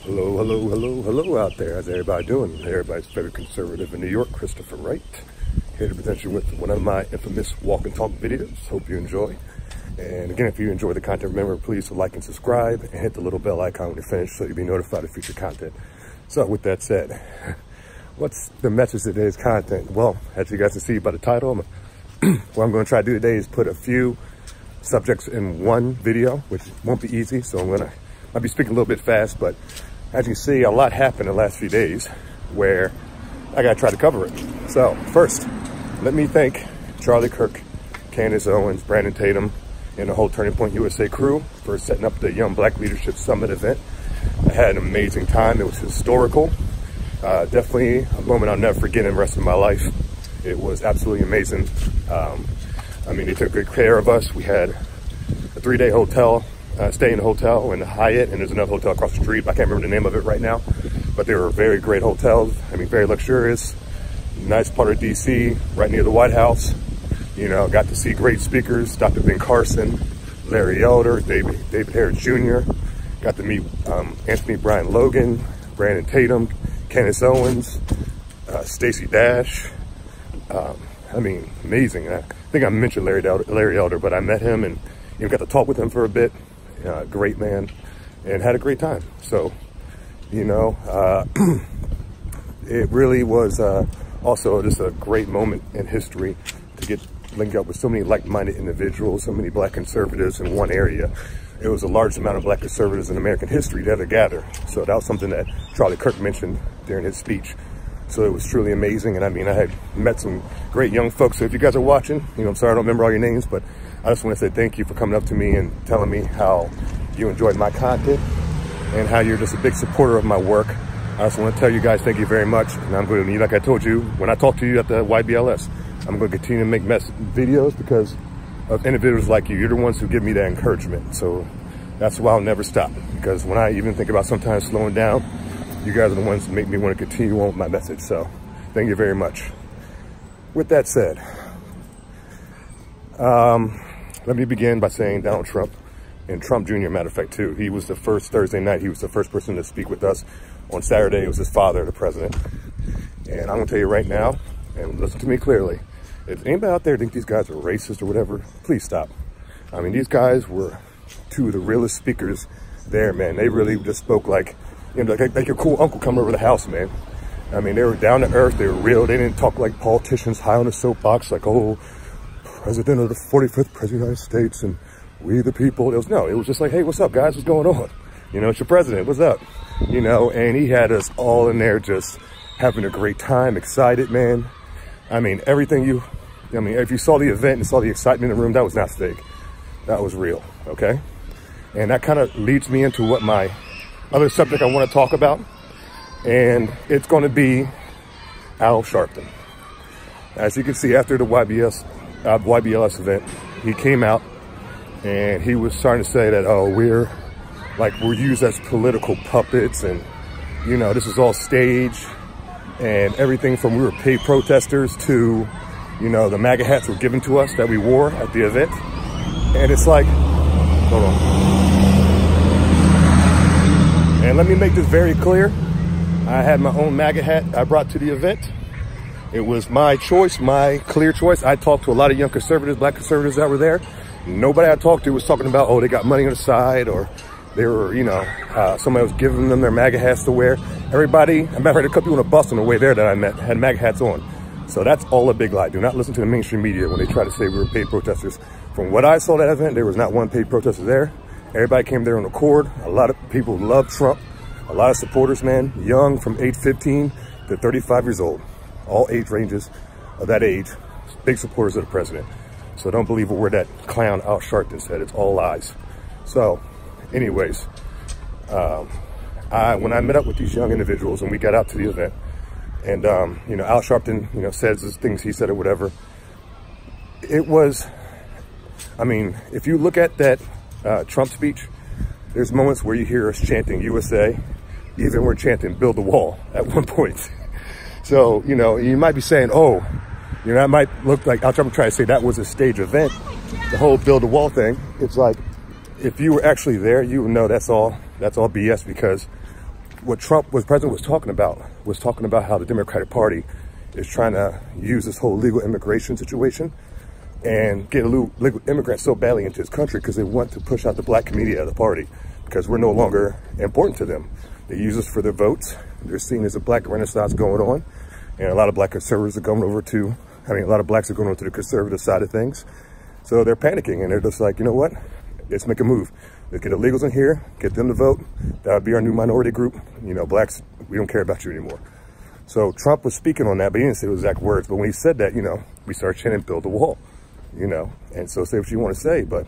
Hello, hello, hello, hello out there. How's everybody doing? Everybody's very conservative in New York, Christopher Wright. Here to present you with one of my infamous walk and talk videos. Hope you enjoy. And again, if you enjoy the content, remember, please like and subscribe and hit the little bell icon when you're finished so you'll be notified of future content. So with that said, what's the message of today's content? Well, as you guys can see by the title, what I'm going to try to do today is put a few subjects in one video, which won't be easy. So I'll be speaking a little bit fast, but as you see, a lot happened in the last few days where I got to try to cover it. So first, let me thank Charlie Kirk, Candace Owens, Brandon Tatum, and the whole Turning Point USA crew for setting up the Young Black Leadership Summit event. I had an amazing time. It was historical. Definitely a moment I'll never forget in the rest of my life. It was absolutely amazing. I mean, they took good care of us. We had a 3-day hotel, stay in the hotel in the Hyatt, and there's another hotel across the street. I can't remember the name of it right now, but they were very great hotels. I mean, very luxurious, nice part of DC, right near the White House. You know, got to see great speakers, Dr. Ben Carson, Larry Elder, David Harris Jr. Got to meet Anthony Brian Logan, Brandon Tatum, Candace Owens, Stacey Dash. I mean, amazing. I think I mentioned Larry Elder, but I met him and got to talk with him for a bit. Great man, and had a great time. So, you know, it really was also just a great moment in history to get linked up with so many like-minded individuals, so many black conservatives in one area. It was the largest amount of black conservatives in American history to ever gather. So that was something that Charlie Kirk mentioned during his speech. So it was truly amazing. And I mean, I had met some great young folks. So if you guys are watching, you know, I'm sorry I don't remember all your names, but I just want to say thank you for coming up to me and telling me how you enjoyed my content and how you're just a big supporter of my work. I just want to tell you guys thank you very much. And I'm going to, like I told you, when I talked to you at the YBLS, I'm going to continue to make videos because of individuals like you. You're the ones who give me that encouragement. So that's why I'll never stop. Because when I even think about sometimes slowing down, you guys are the ones that make me want to continue on with my message. So thank you very much. With that said, let me begin by saying Donald Trump, and Trump Jr., matter of fact, too. He was the first Thursday night. He was the first person to speak with us. On Saturday, it was his father, the president. And I'm going to tell you right now, and listen to me clearly, if anybody out there think these guys are racist or whatever, please stop. I mean, these guys were two of the realest speakers there, man. They really just spoke like, you know, like your cool uncle coming over the house, man. I mean, they were down to earth. They were real. They didn't talk like politicians high on the soapbox, like, oh, President of the 45th President of the United States and we the people. It was just like, hey, what's up, guys? What's going on? You know, it's your president. What's up? You know, and he had us all in there just having a great time, excited, man. I mean, if you saw the event and saw the excitement in the room, that was not fake. That was real, okay? And that kind of leads me into what my other subject I want to talk about. And it's going to be Al Sharpton. As you can see, after the YBLS event, he came out and he was starting to say that, oh, we're used as political puppets and, you know, this is all staged and everything from we were paid protesters to, you know, the MAGA hats were given to us that we wore at the event. And it's like, hold on. And let me make this very clear. I had my own MAGA hat I brought to the event. It was my choice, my clear choice. I talked to a lot of young conservatives, black conservatives that were there. Nobody I talked to was talking about, oh, they got money on the side or they were, you know, somebody was giving them their MAGA hats to wear. Everybody, I met a couple people on a bus on the way there that I met had MAGA hats on. So that's all a big lie. Do not listen to the mainstream media when they try to say we were paid protesters. From what I saw that event, there was not one paid protester there. Everybody came there on accord. A lot of people love Trump. A lot of supporters, man, young from age 15 to 35 years old. All age ranges of that age, big supporters of the president. So don't believe a word that clown Al Sharpton said. It's all lies. So anyways, when I met up with these young individuals and we got out to the event and, you know, Al Sharpton, you know, says the things he said or whatever, it was, I mean, if you look at that Trump speech, there's moments where you hear us chanting USA, even we're chanting build the wall at one point. So, you know, you might be saying, oh, you know, that might look like, I'm trying to say that was a stage event, the whole build a wall thing. It's like, if you were actually there, you would know that's all BS, because what President was talking about how the Democratic Party is trying to use this whole legal immigration situation and get illegal immigrants so badly into his country because they want to push out the black community out of the party because we're no longer important to them. They use us for their votes. They're seeing there's a black renaissance going on, and a lot of black conservatives are going over to, a lot of blacks are going over to the conservative side of things. So they're panicking, and they're just like, you know what? Let's make a move. Let's get illegals in here, get them to vote. That would be our new minority group. You know, blacks, we don't care about you anymore. So Trump was speaking on that, but he didn't say those exact words. But when he said that, you know, we started chanting, build the wall, you know. And so say what you want to say, but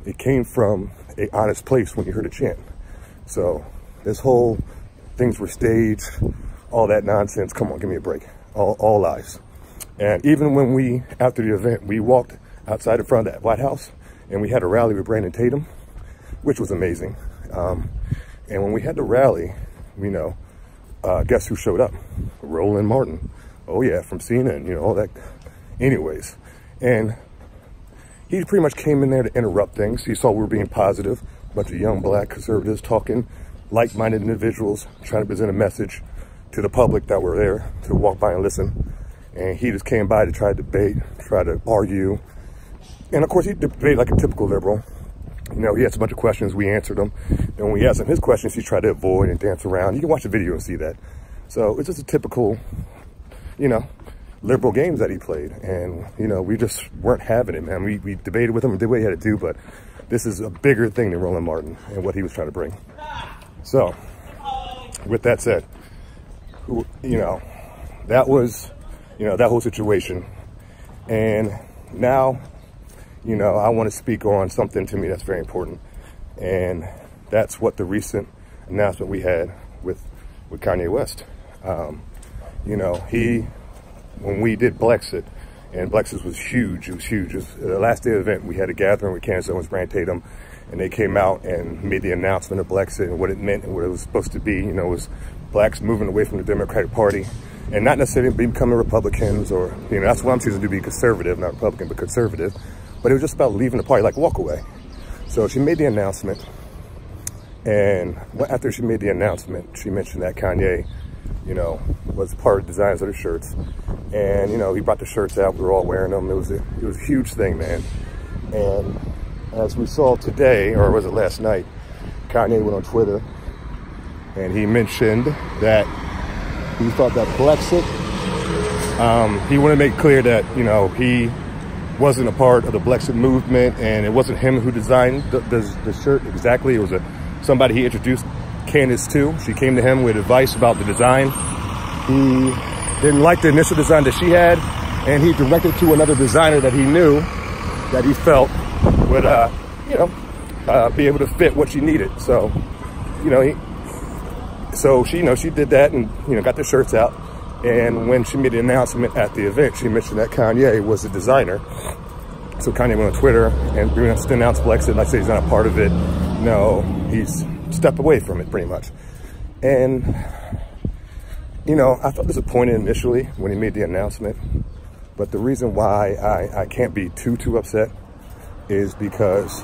it came from an honest place when you heard a chant. So this whole things were staged, all that nonsense, come on, give me a break. All lies. And even when we, after the event, we walked outside in front of that White House and we had a rally with Brandon Tatum, which was amazing. And when we had the rally, you know, guess who showed up? Roland Martin. Oh yeah, from CNN, you know, all that. Anyways, and he pretty much came in there to interrupt things. He saw we were being positive, a bunch of young black conservatives talking, like-minded individuals, trying to present a message to the public that were there to walk by and listen. And he just came by to try to debate, try to argue. And of course, he debated like a typical liberal. You know, he asked a bunch of questions, we answered them. And when we asked him his questions, he tried to avoid and dance around. You can watch the video and see that. So it's just a typical, you know, liberal games that he played. And, you know, we just weren't having it, man. We debated with him and did what he had to do, but this is a bigger thing than Roland Martin and what he was trying to bring. So, with that said, you know, that was, you know, that whole situation. And now, you know, I want to speak on something to me that's very important. And that's what the recent announcement we had with Kanye West. You know, when we did BLEXIT, and BLEXIT was huge, it was huge. It was the last day of the event, we had a gathering with Kansas Owens, Brandon Tatum, and they came out and made the announcement of BLEXIT and what it meant and what it was supposed to be. You know, it was blacks moving away from the Democratic Party and not necessarily becoming Republicans or, you know, that's what I'm choosing to be, conservative, not Republican, but conservative. But it was just about leaving the party, like walk away. So she made the announcement, and after she made the announcement, she mentioned that Kanye, you know, was part of the designs of the shirts. And, you know, he brought the shirts out, we were all wearing them. It was a huge thing, man. And as we saw today, or was it last night, Kanye went on Twitter and he mentioned that he thought that BLEXIT, he wanted to make clear that, you know, he wasn't a part of the BLEXIT movement, and it wasn't him who designed the shirt exactly. It was somebody he introduced Candace to. She came to him with advice about the design. He didn't like the initial design that she had, and he directed to another designer that he knew, that he felt would, you know, be able to fit what she needed. So, you know, she, you know, she did that and, you know, got the shirts out. And when she made the announcement at the event, she mentioned that Kanye was the designer. So Kanye went on Twitter and announced BLEXIT. Like I say, he's not a part of it. No, he's stepped away from it pretty much. And, you know, I felt disappointed initially when he made the announcement. But the reason why I can't be too upset is because,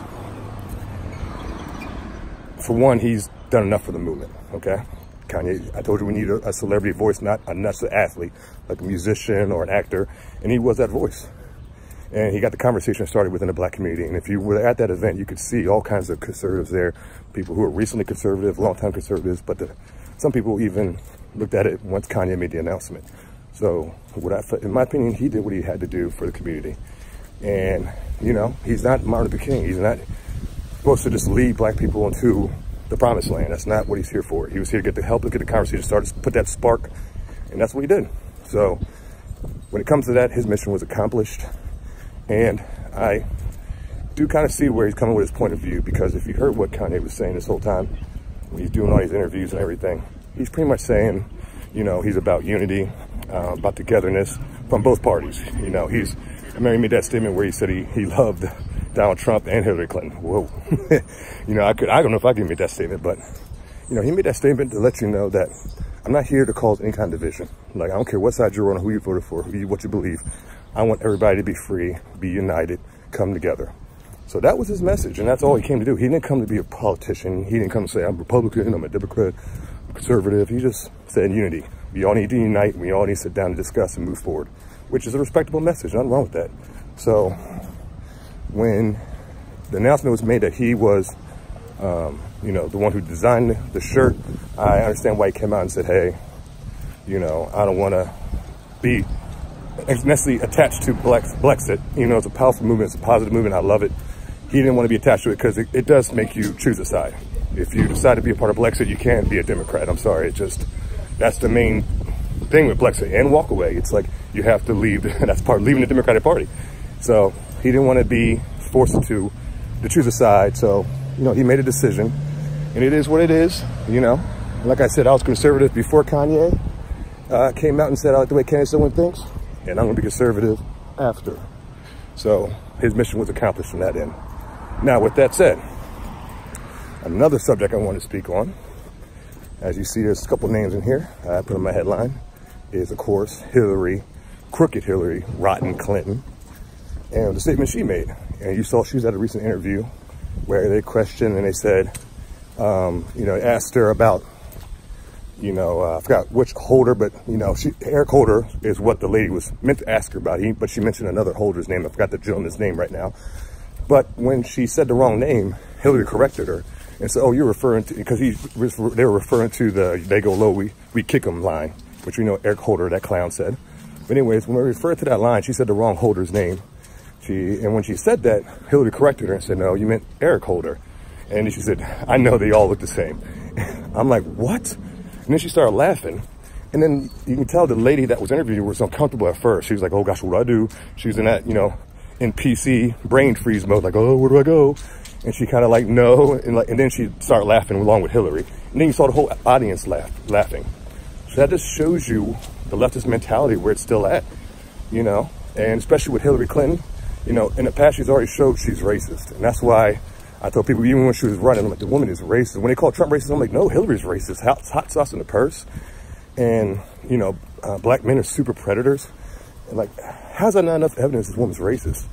for one, he's done enough for the movement, okay? Kanye, I told you we need a celebrity voice, not an athlete, like a musician or an actor, and he was that voice. And he got the conversation started within the black community. And if you were at that event, you could see all kinds of conservatives there, people who are recently conservative, longtime conservatives, but some people even looked at it once Kanye made the announcement. So in my opinion, he did what he had to do for the community. And, you know, he's not Martin Luther King. He's not supposed to just lead black people into the promised land. That's not what he's here for. He was here to get the help, to get the conversation started, put that spark, and that's what he did. So when it comes to that, his mission was accomplished. And I do kind of see where he's coming with his point of view, because if you heard what Kanye was saying this whole time, when he's doing all these interviews and everything, he's pretty much saying, you know, he's about unity, about togetherness from both parties. You know, I remember he made that statement where he said he loved Donald Trump and Hillary Clinton. Whoa. You know, I don't know if I can make that statement, but, you know, he made that statement to let you know that I'm not here to cause any kind of division. Like, I don't care what side you're on, who you voted for, what you believe. I want everybody to be free, be united, come together. So that was his message, and that's all he came to do. He didn't come to be a politician. He didn't come to say, I'm Republican, I'm a Democrat, conservative. He just said unity. We all need to unite. We all need to sit down and discuss and move forward, which is a respectable message. Nothing wrong with that. So when the announcement was made that he was, you know, the one who designed the shirt, I understand why he came out and said, hey, you know, I don't want to be necessarily attached to BLEXIT. You know, it's a powerful movement. It's a positive movement. I love it. He didn't want to be attached to it because it does make you choose a side. If you decide to be a part of BLEXIT, you can't be a Democrat. I'm sorry. It just, that's the main thing with BLEXIT and walk away. It's like you have to leave. That's part of leaving the Democratic Party. So he didn't want to be forced to choose a side. So, you know, he made a decision, and it is what it is. You know, like I said, I was conservative before Kanye came out and said I like the way Kanye someone thinks, and I'm going to be conservative after. So his mission was accomplished from that end. Now, with that said, another subject I want to speak on, as you see, there's a couple names in here. I put in my headline, is of course Hillary, crooked Hillary, rotten Clinton, and the statement she made. And you saw she was at a recent interview where they questioned and they said, you know, asked her about, you know, I forgot which Holder, but, you know, Eric Holder is what the lady was meant to ask her about. But she mentioned another Holder's name. I forgot the gentleman's name right now. But when she said the wrong name, Hillary corrected her and said, oh, you're referring to, because they were referring to the they go low, we kick them line, which we know Eric Holder, that clown, said. But anyways, when we referred to that line, she said the wrong Holder's name. And when she said that, Hillary corrected her and said, no, you meant Eric Holder. And she said, I know they all look the same. I'm like, what? And then she started laughing. And then you can tell the lady that was interviewing was uncomfortable at first. She was like, oh gosh, what do I do? She was in that, you know, in PC brain freeze mode, like, oh, where do I go? And she kind of like, no. And then she started laughing along with Hillary. And then you saw the whole audience laughing. So that just shows you the leftist mentality where it's still at, you know, and especially with Hillary Clinton. You know, in the past, she's already showed she's racist. And that's why I told people, even when she was running, I'm like, the woman is racist. When they call Trump racist, I'm like, no, Hillary's racist. Hot sauce in the purse. And, you know, black men are super predators. And like, how's that not enough evidence this woman's racist?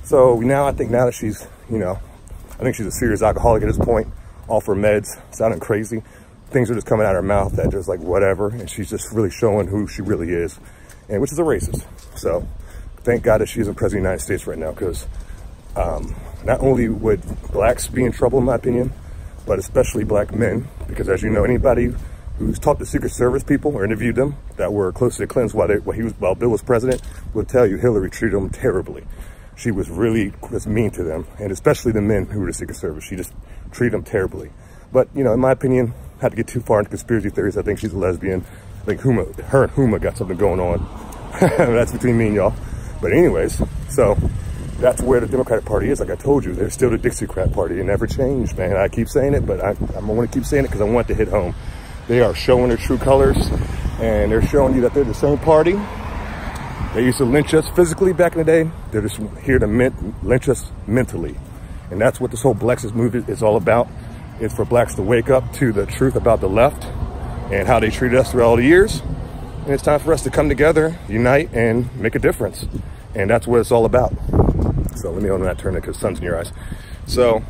So now I think now that she's, you know, I think she's a serious alcoholic at this point, off her meds, sounding crazy. Things are just coming out of her mouth that just like whatever. And she's just really showing who she really is, and which is a racist. So thank God that she isn't president of the United States right now, because not only would blacks be in trouble, in my opinion, but especially black men, because as you know, anybody who's talked to Secret Service people or interviewed them that were close to Clinton's while Bill was president will tell you Hillary treated them terribly. She was really mean to them, and especially the men who were the Secret Service. She just treated them terribly. But, you know, in my opinion, not to get too far into conspiracy theories, I think she's a lesbian. I think her and Huma got something going on. That's between me and y'all. But anyways, so that's where the Democratic Party is. Like I told you, they're still the Dixiecrat Party. It never changed, man. I keep saying it, but I want to keep saying it because I want to hit home. They are showing their true colors, and they're showing you that they're the same party. They used to lynch us physically back in the day. They're just here to lynch us mentally. And that's what this whole BLEXIT movement is all about. It's for blacks to wake up to the truth about the left and how they treated us throughout all the years. And it's time for us to come together, unite, and make a difference. And that's what it's all about. So let me not turn it because the sun's in your eyes. So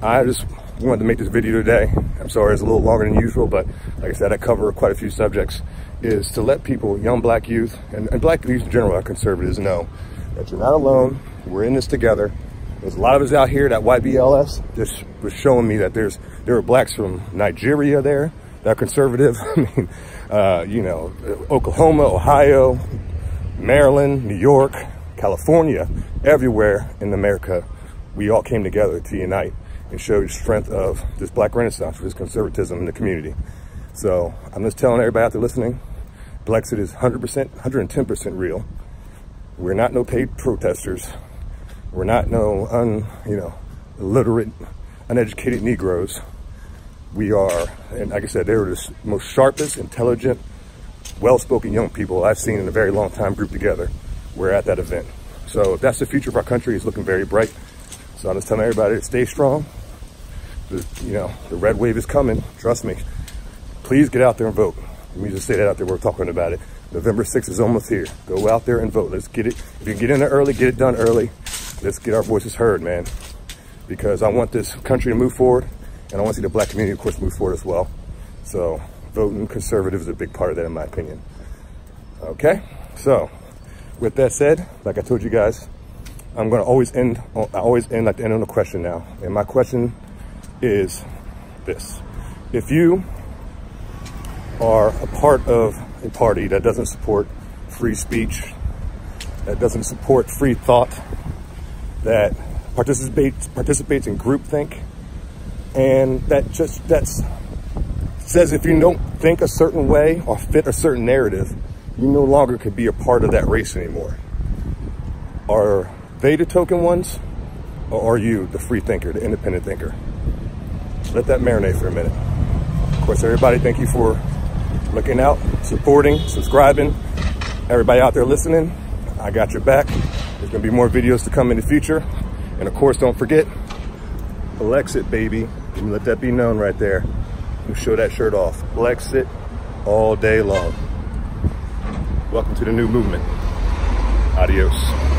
I just wanted to make this video today. I'm sorry it's a little longer than usual, but like I said, I cover quite a few subjects, is to let people, young black youth, and black youth in general, our conservatives, know that you're not alone. We're in this together. There's a lot of us out here. That YBLS just was showing me that there are blacks from Nigeria there that are conservative. I mean, you know, Oklahoma, Ohio, Maryland, New York, California, everywhere in America, we all came together to unite and show the strength of this black renaissance, this conservatism in the community. So I'm just telling everybody out there listening, BLEXIT is 100%, 110% real. We're not no paid protesters. We're not no illiterate, uneducated Negroes. We are, and like I said, they were the most sharpest, intelligent, well-spoken young people I've seen in a very long time grouped together. We're at that event. So if that's the future of our country, it's looking very bright. So I'm just telling everybody to stay strong. The red wave is coming. Trust me. Please get out there and vote. Let me just say that out there. We're talking about it. November 6th is almost here. Go out there and vote. Let's get it. If you can get in there early, get it done early. Let's get our voices heard, man. Because I want this country to move forward, and I want to see the black community, of course, move forward as well. So voting conservative is a big part of that, in my opinion. Okay, so with that said, like I told you guys, I'm going to always end like the end on a question now. And my question is this: if you are a part of a party that doesn't support free speech, that doesn't support free thought, that participates in groupthink, and that says if you don't think a certain way or fit a certain narrative, you no longer could be a part of that race anymore. Are they the token ones, or are you the free thinker, the independent thinker? Let that marinate for a minute. Of course, everybody, thank you for looking out, supporting, subscribing. Everybody out there listening, I got your back. There's gonna be more videos to come in the future. And of course, don't forget, BLEXIT, baby. Let me let that be known right there. You show that shirt off. BLEXIT all day long. Welcome to the new movement. Adios.